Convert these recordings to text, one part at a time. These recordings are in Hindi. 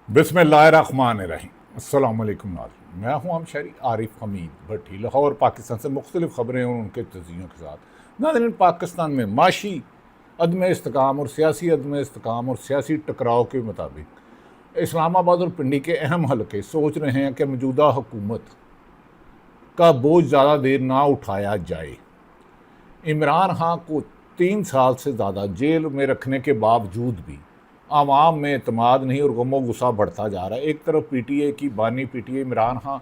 बिस्मिल्लाहिर्रहमानिर्रहीम। अस्सलाम वालेकुम नाज़रीन, मैं हूँ शहरी आरिफ हमीद भट्टी, लाहौर पाकिस्तान से मुख्तलिफ खबरें और उनके तजियों के साथ। नाज़रीन, पाकिस्तान में माशी अदम इस्तेकाम और सियासी अदम इस्तेकाम और सियासी टकराव के मुताबिक इस्लामाबाद और पिंडी के अहम हलके सोच रहे हैं कि मौजूदा हुकूमत का बोझ ज़्यादा देर ना उठाया जाए। इमरान खान को 3 साल से ज़्यादा जेल में रखने के बावजूद भी आवाम में एतमाद नहीं और गमो गुस्सा बढ़ता जा रहा है। एक तरफ पीटीए की बानी पीटीए इमरान खान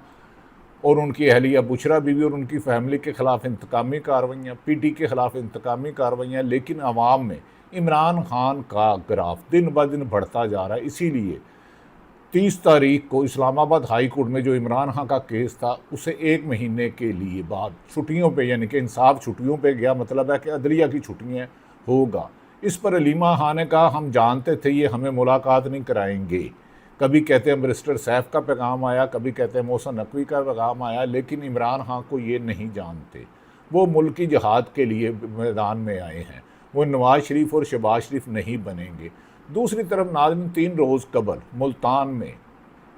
और उनकी अहलिया बुशरा बीवी और उनकी फैमिली के ख़िलाफ़ इंतकामी कार्रवाइयाँ, पीटी के ख़िलाफ़ इंतकामी कार्रवाइयाँ, लेकिन आवाम में इमरान खान का ग्राफ दिन ब दिन बढ़ता जा रहा है। इसीलिए 30 तारीख को इस्लामाबाद हाई कोर्ट में जो इमरान खान का केस था उसे 1 महीने के लिए बाद छुट्टियों पे, यानी कि इंसाफ छुट्टियों पे गया, मतलब है कि अदलिया की छुट्टियाँ होगा। इस पर अलीमा खान ने कहा, हम जानते थे ये हमें मुलाकात नहीं कराएंगे। कभी कहते हैं बैरिस्टर सैफ का पैगाम आया, कभी कहते हैं मोहसिन नकवी का पैगाम आया, लेकिन इमरान खान को ये नहीं जानते। वो मुल्की जहाद के लिए मैदान में आए हैं, वो नवाज शरीफ और शहबाज शरीफ नहीं बनेंगे। दूसरी तरफ नाज़रीन, 3 रोज़ कबल मुल्तान में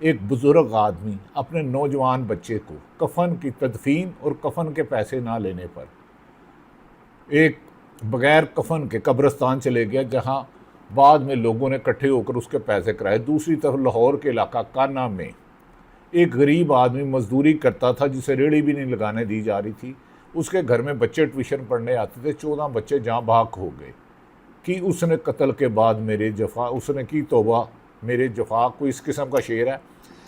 एक बुज़ुर्ग आदमी अपने नौजवान बच्चे को कफन की तदफीन और कफन के पैसे ना लेने पर एक बग़ैर कफन के कब्रिस्तान चले गया, जहां बाद में लोगों ने इकट्ठे होकर उसके पैसे कराए। दूसरी तरफ लाहौर के इलाका काना में एक गरीब आदमी मजदूरी करता था, जिसे रेड़ी भी नहीं लगाने दी जा रही थी। उसके घर में बच्चे ट्यूशन पढ़ने आते थे, 14 बच्चे जहाँ भाग हो गए कि उसने कत्ल के बाद मेरे जफा, उसने की तौबा मेरे जफा। को इस किस्म का शेर है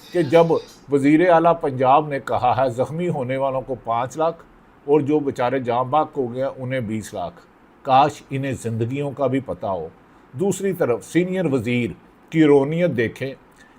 कि जब वज़ीर आला पंजाब ने कहा है ज़ख्मी होने वालों को 5 लाख और जो बेचारे जाँ बाग हो गया उन्हें 20 लाख, काश इन्हें ज़िंदगियों का भी पता हो। दूसरी तरफ सीनियर वज़ीर की रोनियत देखें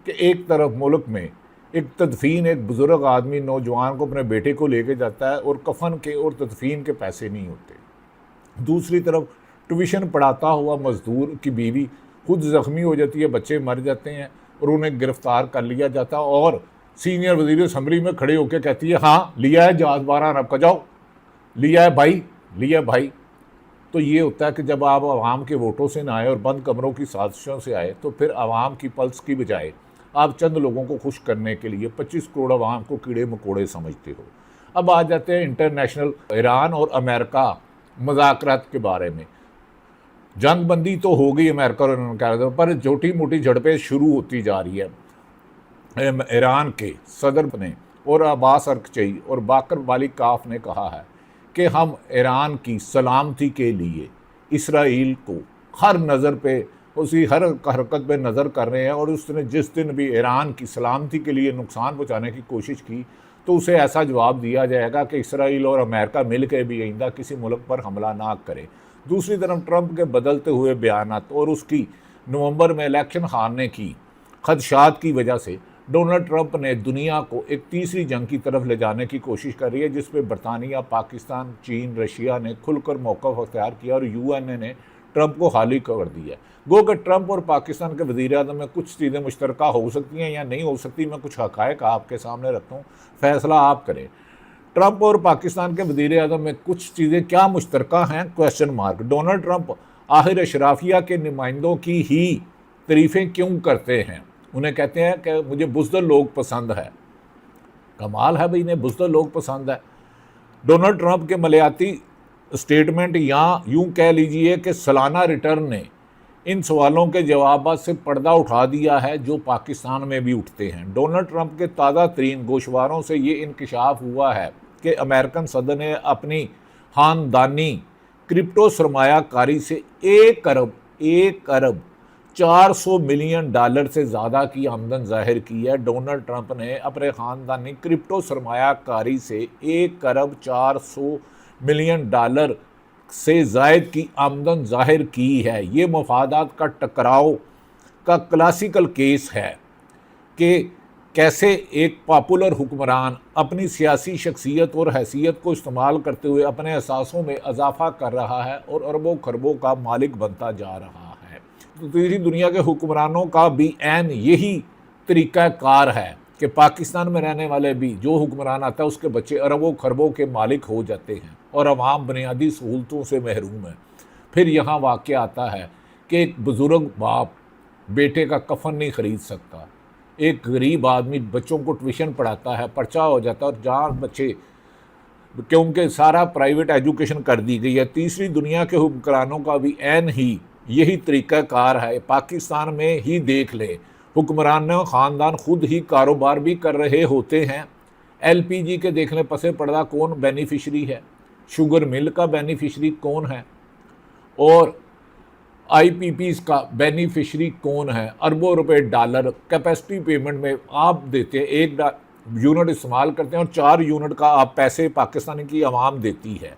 कि एक तरफ मुल्क में एक तदफीन, एक बुज़ुर्ग आदमी नौजवान को अपने बेटे को लेके जाता है और कफन के और तदफीन के पैसे नहीं होते। दूसरी तरफ ट्यूशन पढ़ाता हुआ मज़दूर की बीवी खुद ज़ख्मी हो जाती है, बच्चे मर जाते हैं और उन्हें गिरफ़्तार कर लिया जाता है और सीनियर वज़ीर असम्बली में खड़े होकर कहती है, हाँ लिया है जहाज़ 12 अरब का, जाओ लिया है भाई, लिया भाई। तो ये होता है कि जब आप आवाम के वोटों से ना आए और बंद कमरों की साजिशों से आए, तो फिर आवाम की पल्स की बजाय आप चंद लोगों को खुश करने के लिए 25 करोड़ आवाम को कीड़े मकोड़े समझते हो। अब आ जाते हैं इंटरनेशनल ईरान और अमेरिका मुज़ाकरात के बारे में। जंग बंदी तो हो गई अमेरिका और अमेरिका पर छोटी मोटी झड़पें शुरू होती जा रही है। ईरान के सदर ने और अब्बास अरकचई और बाकर वालिकाफ ने कहा है कि हम ईरान की सलामती के लिए इसराइल को हर नज़र पे, उसी हर हरकत पे नज़र कर रहे हैं और उसने जिस दिन भी ईरान की सलामती के लिए नुकसान पहुँचाने की कोशिश की तो उसे ऐसा जवाब दिया जाएगा कि इसराइल और अमेरिका मिल के भी आइंदा किसी मुल्क पर हमला ना करे। दूसरी तरफ ट्रंप के बदलते हुए बयानात और उसकी नवंबर में इलेक्शन हारने की खदशात की वजह से डोनाल्ड ट्रंप ने दुनिया को एक तीसरी जंग की तरफ ले जाने की कोशिश कर रही है, जिसमें बरतानिया, पाकिस्तान, चीन, रशिया ने खुलकर मौक़िफ़ अख्तियार किया और यूएन ने ट्रंप को खाली कर दिया। गो कि ट्रंप और पाकिस्तान के वज़ीर-ए-आज़म में कुछ चीज़ें मुश्तरका हो सकती हैं या नहीं हो सकती। मैं कुछ हक़ाइक़ आपके सामने रखता हूँ, फ़ैसला आप करें। ट्रंप और पाकिस्तान के वज़ीर-ए-आज़म में कुछ चीज़ें क्या मुश्तरका हैं? Question mark. डोनाल्ड ट्रंप आखिर अशराफिया के नुमाइंदों की ही तारीफ़ें क्यों करते हैं? उन्हें कहते हैं कि मुझे बुज़दिल लोग पसंद है। कमाल है भाई, इन्हें बुज़दिल लोग पसंद है। डोनाल्ड ट्रंप के मलियाती स्टेटमेंट या यूं कह लीजिए कि सालाना रिटर्न ने इन सवालों के जवाब से पर्दा उठा दिया है जो पाकिस्तान में भी उठते हैं। डोनाल्ड ट्रंप के ताज़ा तरीन गोशवारों से ये इंकशाफ हुआ है कि अमेरिकन सदर ने अपनी ख़ानदानी क्रिप्टो सरमायाकारी से 1 अरब 400 मिलियन डॉलर से ज़्यादा की आमदन जाहिर की है। डोनाल्ड ट्रंप ने अपने ख़ानदानी क्रिप्टो सरमायाकारी से 1 अरब 400 मिलियन डॉलर से ज़ायद की आमदन जाहिर की है। ये मफादात का टकराव का क्लासिकल केस है कि कैसे एक पॉपुलर हुक्मरान अपनी सियासी शख्सियत और हैसियत को इस्तेमाल करते हुए अपने असासों में इजाफा कर रहा है और अरबों खरबों का मालिक बनता जा रहा है। तो तीसरी दुनिया के हुक्मरानों का भी ऐन यही तरीक़ाकार है कि पाकिस्तान में रहने वाले भी जो हुक्मरान आता है उसके बच्चे अरबों खरबों के मालिक हो जाते हैं और अवाम बुनियादी सहूलतों से महरूम है। फिर यहाँ वाक़या आता है कि एक बुज़ुर्ग बाप बेटे का कफन नहीं ख़रीद सकता, एक गरीब आदमी बच्चों को ट्यूशन पढ़ाता है, पर्चा हो जाता है, और जहाँ बच्चे क्योंकि सारा प्राइवेट एजुकेशन कर दी गई है। तीसरी दुनिया के हुक्मरानों का भी ऐन ही यही तरीक़ाकार है। पाकिस्तान में ही देख लें, हुक्मरान ख़ानदान खुद ही कारोबार भी कर रहे होते हैं। एलपीजी के देख लें, पसे पर्दा कौन बेनिफिशरी है, शुगर मिल का बेनिफिशरी कौन है, और आईपीपीज़ का बेनिफिशरी कौन है। अरबों रुपए डॉलर कैपेसिटी पेमेंट में आप देते हैं, एक यूनिट इस्तेमाल करते हैं और 4 यूनिट का आप पैसे पाकिस्तान की आवाम देती है।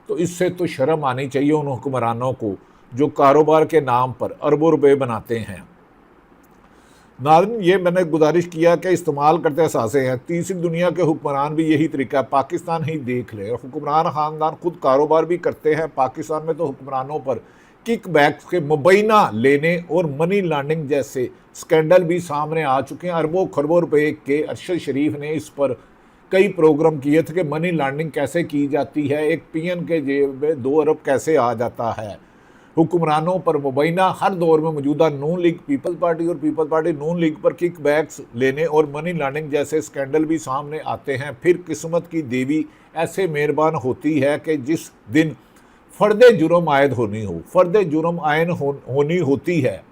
तो इससे तो शर्म आनी चाहिए उन हुक्मरानों को जो कारोबार के नाम पर अरबों रुपए बनाते हैं। नाज़रीन, ये मैंने गुजारिश किया कि इस्तेमाल करते असासे हैं। तीसरी दुनिया के हुक्मरान भी यही तरीका, पाकिस्तान ही देख ले। हुक्मरान ख़ानदान खुद कारोबार भी करते हैं। पाकिस्तान में तो हुक्मरानों पर किक बैक्स के मुबैना लेने और मनी लॉन्ड्रिंग जैसे स्कैंडल भी सामने आ चुके हैं। अरबों खरबों रुपए के अरशद शरीफ ने इस पर कई प्रोग्राम किए थे कि मनी लॉन्ड्रिंग कैसे की जाती है, एक पीएन के जेब में 2 अरब कैसे आ जाता है। हुक्मरानों पर मुबैना हर दौर में मौजूदा नून लीग पीपल्स पार्टी और पीपल्स पार्टी नून लीग पर किक बैक्स लेने और मनी लॉन्ड्रिंग जैसे स्कैंडल भी सामने आते हैं। फिर किस्मत की देवी ऐसे मेहरबान होती है कि जिस दिन फ़र्द जुर्म आयद होनी हो, फ़र्द जुर्म आयन होनी होती है,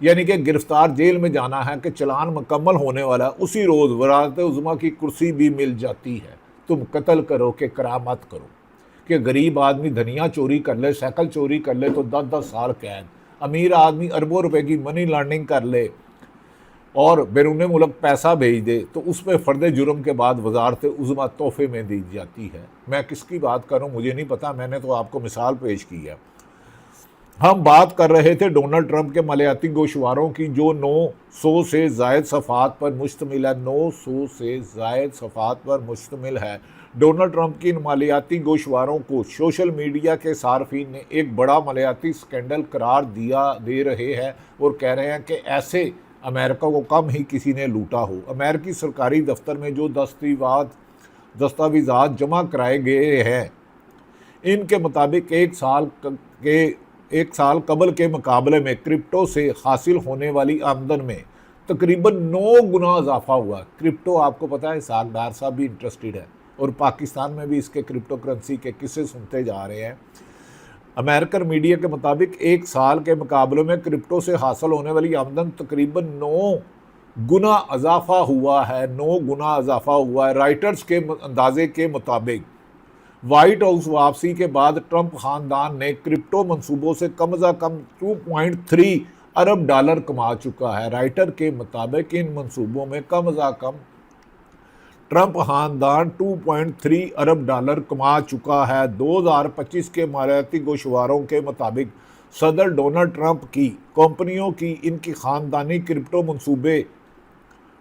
यानी कि गिरफ्तार जेल में जाना है कि चलान मुकम्मल होने वाला, उसी रोज़ वरासत उज़्मा की कुर्सी भी मिल जाती है। तुम कत्ल करो कि करामत करो। कि गरीब आदमी धनिया चोरी कर ले, साइकिल चोरी कर ले तो 10-10 साल कैद, अमीर आदमी अरबों रुपए की मनी लॉन्ड्रिंग कर ले और बैरून मुल्क पैसा भेज दे तो उसमें फ़र्द जुर्म के बाद वजारत उज़्मा तोहफे में दी जाती है। मैं किसकी बात करूँ मुझे नहीं पता, मैंने तो आपको मिसाल पेश की है। हम बात कर रहे थे डोनाल्ड ट्रंप के मालियाती गोशवारों की जो 900 से ज़ायद सफ़ात पर मुश्तमिल है। 900 से ज़ायद सफ़ात पर मुश्तमिल है। डोनाल्ड ट्रंप की इन मालियाती गोशवारों को सोशल मीडिया के सार्फिन ने एक बड़ा मालियाती स्कैंडल करार दे रहे हैं और कह रहे हैं कि ऐसे अमेरिका को कम ही किसी ने लूटा हो। अमेरिकी सरकारी दफ्तर में जो दस्तावेज़ात जमा कराए गए हैं, इनके मुताबिक एक साल कबल के मुकाबले में क्रिप्टो से हासिल होने वाली आमदन में तकरीबन 9 गुना इजाफा हुआ। क्रिप्टो आपको पता है, सागदार साहब भी इंटरेस्टेड है और पाकिस्तान में भी इसके क्रिप्टो करेंसी के किस्से सुनते जा रहे हैं। अमेरिकन मीडिया के मुताबिक एक साल के मुकाबले में क्रिप्टो से हासिल होने वाली आमदन तकरीबन 9 गुना इजाफा हुआ है। 9 गुना इजाफा हुआ है। राइटर्स के अंदाजे के मुताबिक वाइट हाउस वापसी के बाद ट्रंप ख़ानदान ने क्रिप्टो मंसूबों से कम अज़ कम 2.3 अरब डॉलर कमा चुका है। राइटर के मुताबिक इन मंसूबों में कम अज़ कम ट्रंप ख़ानदान 2.3 अरब डॉलर कमा चुका है। 2025 के मालियाती गोशवारों के मुताबिक सदर डोनाल्ड ट्रंप की कंपनियों की इनकी ख़ानदानी क्रिप्टो मंसूबे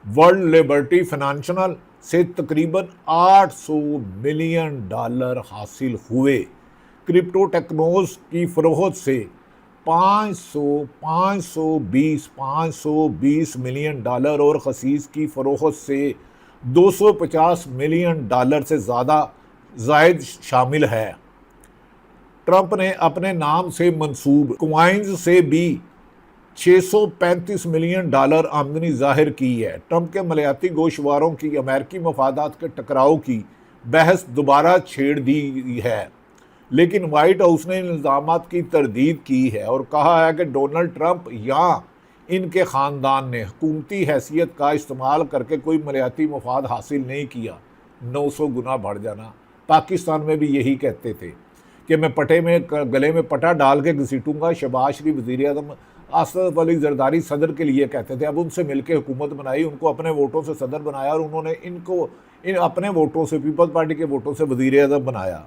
वर्ल्ड लिबर्टी फाइनेंशियल से तकरीबन 800 मिलियन डॉलर हासिल हुए। क्रिप्टो टेक्नोज की फ़रोख्त से 520 मिलियन डॉलर और खसीस की फ़रोख्त से 250 मिलियन डॉलर से ज़्यादा जायद शामिल है। ट्रंप ने अपने नाम से मंसूब कॉइन्स से भी 635 मिलियन डॉलर आमदनी जाहिर की है। ट्रंप के मालियाती गोशवारों की अमेरिकी मफादात के टकराव की बहस दोबारा छेड़ दी है, लेकिन वाइट हाउस ने इल्ज़ामात की तरदीद की है और कहा है कि डोनाल्ड ट्रंप या इनके ख़ानदान ने हुकूमती हैसियत का इस्तेमाल करके कोई मालियाती मफाद हासिल नहीं किया। 900 गुना बढ़ जाना। पाकिस्तान में भी यही कहते थे कि मैं पटे में गले में पटा डाल के घसीटूंगा। शहबाज शरीफ वज़ीर आज़म आसफ अली जरदारी सदर के लिए कहते थे। अब उनसे मिलकर हुकूमत बनाई, उनको अपने वोटों से सदर बनाया और उन्होंने इन अपने वोटों से, पीपल्स पार्टी के वोटों से वज़ीर आज़म बनाया।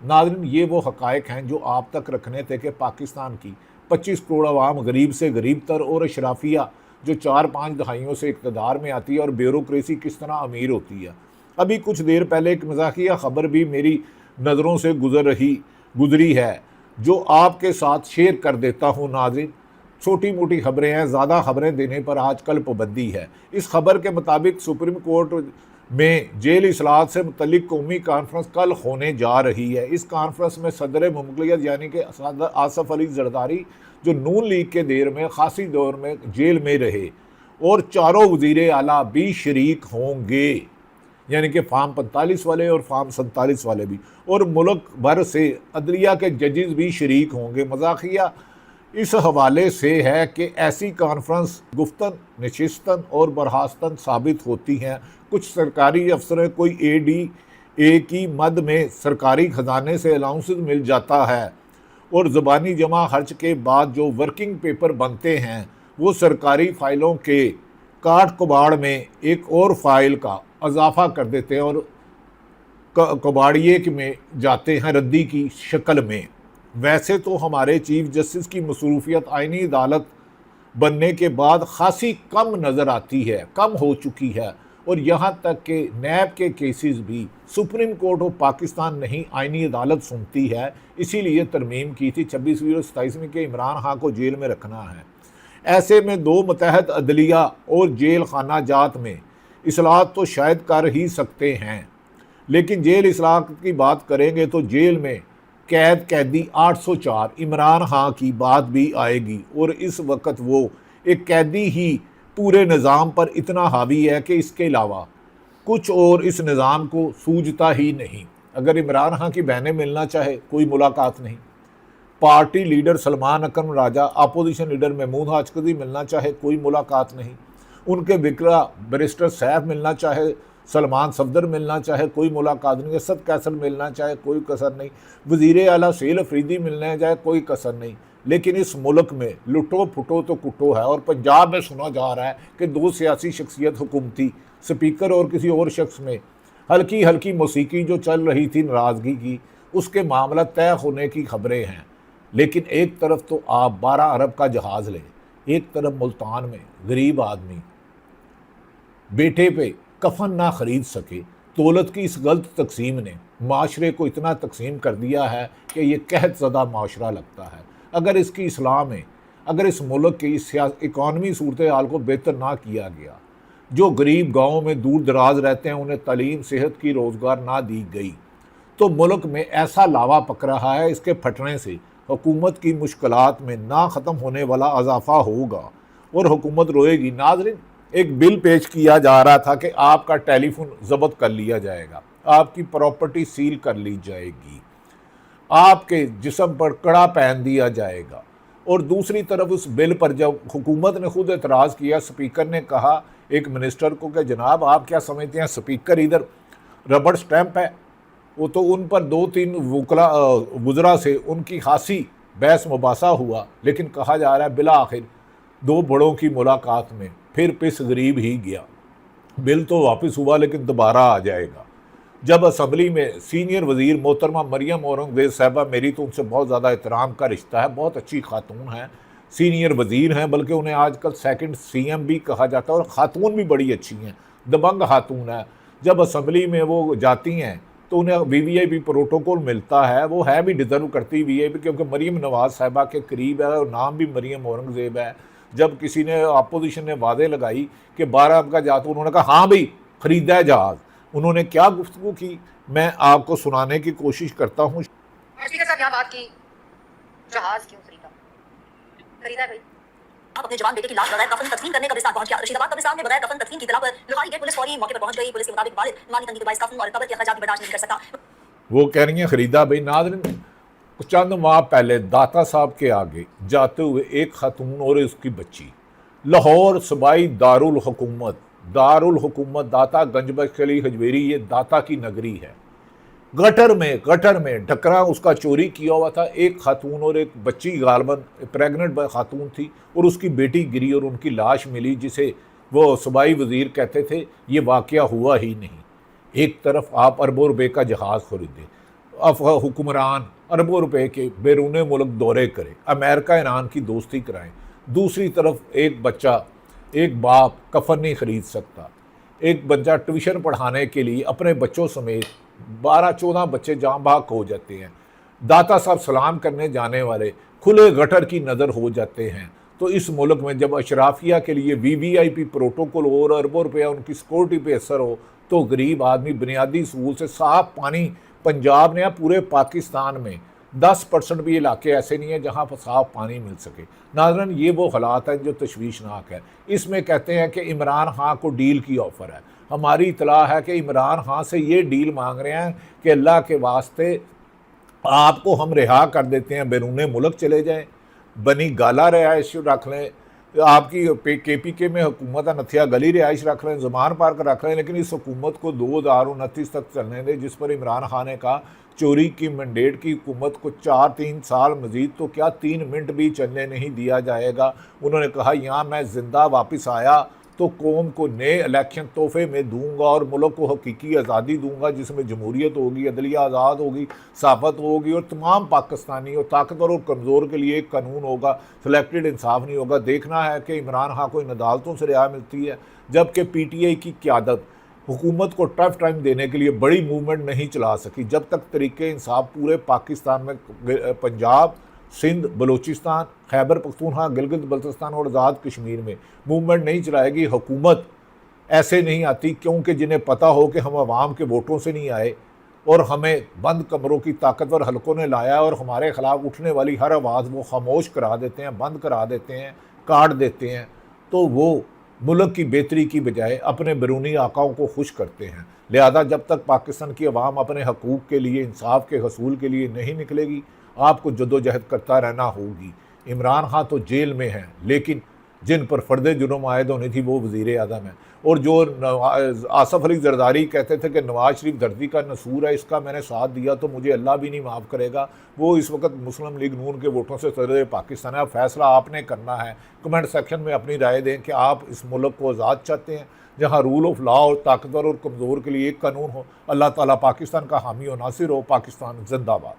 नाज़रीन, ये वो हक़ाइक़ हैं जो आप तक रखने थे कि पाकिस्तान की 25 करोड़ आवाम गरीब से गरीब तर और अशराफिया जो 4-5 दहाइयों से इक़्तिदार में आती है और ब्यूरोक्रेसी किस तरह अमीर होती है। अभी कुछ देर पहले एक मज़ाकिया ख़बर भी मेरी नज़रों से गुज़री है जो आपके साथ शेयर कर देता हूँ। नाज़रीन, छोटी मोटी खबरें हैं, ज़्यादा खबरें देने पर आजकल पाबंदी है। इस खबर के मुताबिक सुप्रीम कोर्ट में जेल इस्लाहत से मुतल्लिक कौमी कॉन्फ्रेंस कल होने जा रही है। इस कॉन्फ्रेंस में सदर मुमलिकत यानी कि आसफ अली जरदारी जो नून लीग के देर में खासी दौर में जेल में रहे और चारों वज़ीर आला भी शरीक होंगे, यानी कि फार्म 45 वाले और फार्म 47 वाले भी, और मुल्क भर से अदलिया के जजेस भी शरीक होंगे। मजाकिया इस हवाले से है कि ऐसी कॉन्फ्रेंस गुफ्तन, नशिस्तन और बर्खास्तन साबित होती हैं। कुछ सरकारी अफसर, कोई ADA की मद में सरकारी ख़जाने से अलाउंसेस मिल जाता है, और ज़बानी जमा खर्च के बाद जो वर्किंग पेपर बनते हैं वो सरकारी फ़ाइलों के काट कबाड़ में एक और फाइल का इजाफा कर देते हैं और कबाड़िए में जाते हैं रद्दी की शक्ल में। वैसे तो हमारे चीफ जस्टिस की मसरूफियत आइनी अदालत बनने के बाद खासी कम नज़र आती है, कम हो चुकी है, और यहाँ तक कि नैब के केसेस भी सुप्रीम कोर्ट ऑफ पाकिस्तान नहीं आइनी अदालत सुनती है। इसीलिए तरमीम की थी 26वीं और 27वीं के इमरान खान को जेल में रखना है। ऐसे में दो मतहद अदलिया और जेल खाना जात में इस्लाहत तो शायद कर ही सकते हैं, लेकिन जेल इस्लाहत की बात करेंगे तो जेल में कैदी 804 इमरान खान की बात भी आएगी, और इस वक्त वो एक कैदी ही पूरे निज़ाम पर इतना हावी है कि इसके अलावा कुछ और इस निज़ाम को सूझता ही नहीं। अगर इमरान खान की बहनें मिलना चाहे कोई मुलाकात नहीं, पार्टी लीडर सलमान अकरम राजा, अपोजिशन लीडर महमूद हाशकदी मिलना चाहे कोई मुलाकात नहीं, उनके बिकरा बैरिस्टर सैफ मिलना चाहे, सलमान सफदर मिलना चाहे कोई मुलाकात नहीं, असद कैसर मिलना चाहे कोई कसर नहीं, वज़ीर आला सहील अफरीदी मिलने जाए कोई कसर नहीं। लेकिन इस मुल्क में लुटो फुटो तो कुटो है, और पंजाब में सुना जा रहा है कि दो सियासी शख्सियत हुकूमती स्पीकर और किसी और शख्स में हल्की हल्की मौसीकी जो चल रही थी नाराज़गी की, उसके मामला तय होने की खबरें हैं। लेकिन एक तरफ तो आप 12 अरब का जहाज़ लें, एक तरफ मुल्तान में गरीब आदमी बेटे पे कफन ना ख़रीद सके। दौलत की इस गलत तकसीम ने माशरे को इतना तकसीम कर दिया है कि ये कहत ज़दा माशरा लगता है। अगर इसकी इस्लाह में, अगर इस मुल्क की इकॉनमी सूरत हाल को बेहतर ना किया गया, जो गरीब गाँव में दूर दराज रहते हैं उन्हें तालीम, सेहत की रोज़गार ना दी गई, तो मुल्क में ऐसा लावा पक रहा है, इसके फटने से हुकूमत की मुश्किलात में ना ख़त्म होने वाला इजाफा होगा और हुकूमत रोएगी। नाज़रीन, एक बिल पेश किया जा रहा था कि आपका टेलीफोन ज़ब्त कर लिया जाएगा, आपकी प्रॉपर्टी सील कर ली जाएगी, आपके जिस्म पर कड़ा पहन दिया जाएगा। और दूसरी तरफ उस बिल पर जब हुकूमत ने खुद एतराज़ किया, स्पीकर ने कहा एक मिनिस्टर को कि जनाब आप क्या समझते हैं स्पीकर इधर रबड़ स्टैंप है। वो तो उन पर 2-3 वुज़रा से उनकी खासी बहस मुबासा हुआ, लेकिन कहा जा रहा है बिला आखिर दो बड़ों की मुलाकात में फिर पिस गरीब ही गया। बिल तो वापस हुआ लेकिन दोबारा आ जाएगा। जब असम्बली में सीनियर वज़ीर मोहतरमा मरियम औरंगज़ेब साहबा, मेरी तो उनसे बहुत ज़्यादा एहतराम का रिश्ता है, बहुत अच्छी खातून हैं, सीनियर वज़ीर हैं, बल्कि उन्हें आजकल सेकंड CM भी कहा जाता है, और ख़ातून भी बड़ी अच्छी हैं, दबंग खातून है। जब असम्बली में वो जाती हैं तो उन्हें VVIP प्रोटोकॉल मिलता है, वो है भी डिज़र्व करती VIP, क्योंकि मरीम नवाज़ साहिबा के करीब है और नाम भी मरीम औरंगज़ेब है। जब किसी ने अपोजिशन ने वादे लगाई कि 12 अरब का जहाज़, तो उन्होंने कहा हाँ भाई ख़रीदा है जहाज़। उन्होंने क्या गुफ्तगू की, मैं आपको सुनाने की कोशिश करता हूँ। यहाँ बात की जहाज़ क्यों खरीदा भाई, आप अपने जवान बेटे की लाश बगैर कफन तदफीन करने कब्रिस्तान पहुंच गया। रशीदाबाद कब्रिस्तान में बगैर कफन तदफीन की इत्तला पर लिखाई गई पुलिस फौरी मौके पर पहुंच गई। पुलिस के मुताबिक वालिद माली तंगी के बाइस कफन और कब्र के अखराजात बर्दाश्त नहीं कर सकता। वो कह रही हैं खरीदा भाई। नाज़रीन, चंद माह पहले दाता साहब के आगे जाते हुए एक खातून और उसकी बच्ची लाहौर सूबाई दारुल हुकूमत दाता गंजबख्श हजवेरी, ये दाता की नगरी है, गटर में ढकरा उसका चोरी किया हुआ था। एक खातून और एक बच्ची, गालबन प्रेग्नेंट खातून थी, और उसकी बेटी गिरी और उनकी लाश मिली, जिसे वो सूबाई वज़ीर कहते थे। ये वाक़या हुआ ही नहीं। एक तरफ आप अरबों रुपए का जहाज़ खरीदे, हुक्मरान अरबों रुपए के बैरून मुल्क दौरे करें, अमेरिका ईरान की दोस्ती कराएं। दूसरी तरफ एक बच्चा, एक बाप कफन नहीं ख़रीद सकता। एक बच्चा ट्यूशन पढ़ाने के लिए अपने बच्चों समेत 12-14 बच्चे जाँ भाग हो जाते हैं। दाता साहब सलाम करने जाने वाले खुले गटर की नज़र हो जाते हैं। तो इस मुल्क में जब अशराफिया के लिए VVIP प्रोटोकॉल हो और अरबों रुपया उनकी सिक्योरिटी पे असर हो, तो गरीब आदमी बुनियादी सूल से साफ पानी पंजाब ने या पूरे पाकिस्तान में 10% भी इलाके ऐसे नहीं है जहाँ पर साफ पानी मिल सके। नाज़रीन, ये वो हालात हैं जो तशवीशनाक है। इसमें कहते हैं कि इमरान खान को डील की ऑफ़र है। हमारी इतला है कि इमरान खान से ये डील मांग रहे हैं कि अल्लाह के वास्ते आपको हम रिहा कर देते हैं, बैरून मुल्क चले जाएँ, बनी गाला रिहाइश रख लें, आपकी KPK में हुकूमत नथिया गली रिहाइश रख लें, ज़मान पार्क रख लें, लेकिन इस हुकूमत को 2029 तक चलने दें, जिस पर इमरान खान ने कहा चोरी की मैंडेट की हुकूमत को 4-3 साल मजीद तो क्या 3 मिनट भी चलने नहीं दिया जाएगा। उन्होंने कहा यहाँ मैं ज़िंदा वापस आया तो कौम को नए इलेक्शन तोहफे में दूंगा और मुल्क को हकीकी आज़ादी दूंगा, जिसमें जमहूरियत होगी, अदलिया आज़ाद होगी, सहाफ़त होगी और तमाम पाकिस्तानी और ताकतवर और कमज़ोर के लिए एक कानून होगा, सिलेक्टेड इंसाफ नहीं होगा। देखना है कि इमरान खान को इन अदालतों से रिहा मिलती है, जबकि PTI की क़यादत हुकूमत को टफ टाइम देने के लिए बड़ी मूवमेंट नहीं चला सकी। जब तक तरीके इंसाफ पूरे पाकिस्तान में पंजाब, सिंध, बलूचिस्तान, खैबर पख्तूनख्वा, गिलगित बल्तिस्तान और आज़ाद कश्मीर में मूवमेंट नहीं चलाएगी, हुकूमत ऐसे नहीं आती, क्योंकि जिन्हें पता हो कि हम आवाम के वोटों से नहीं आए और हमें बंद कमरों की ताकतवर हलकों ने लाया और हमारे ख़िलाफ़ उठने वाली हर आवाज़ वो खामोश करा देते हैं, बंद करा देते हैं, काट देते हैं, तो वो मुल्क की बेहतरी की बजाय अपने बैरूनी आकाओं को खुश करते हैं। लिहाजा जब तक पाकिस्तान की अवाम अपने हकूक़ के लिए, इंसाफ के हसूल के लिए नहीं निकलेगी, आपको जद्दोजहद करता रहना होगी। इमरान खान तो जेल में हैं, लेकिन जिन पर फ़र्द जुर्म आयद होनी थी वो वज़ीर आज़म है। और जो आसफ़ अली ज़रदारी कहते थे कि नवाज़ शरीफ धरती का नसूर है, इसका मैंने साथ दिया तो मुझे अल्लाह भी नहीं माफ़ करेगा, वो इस वक्त मुस्लिम लीग नून के वोटों से सदर पाकिस्तान है। अब फैसला आपने करना है। कमेंट सेक्शन में अपनी राय दें कि आप इस मुल्क को आज़ाद चाहते हैं जहाँ रूल ऑफ लॉ और ताकतवर और कमज़ोर के लिए एक कानून हो। अल्लाह ताला पाकिस्तान का हामी और नासिर हो। पाकिस्तान जिंदाबाद।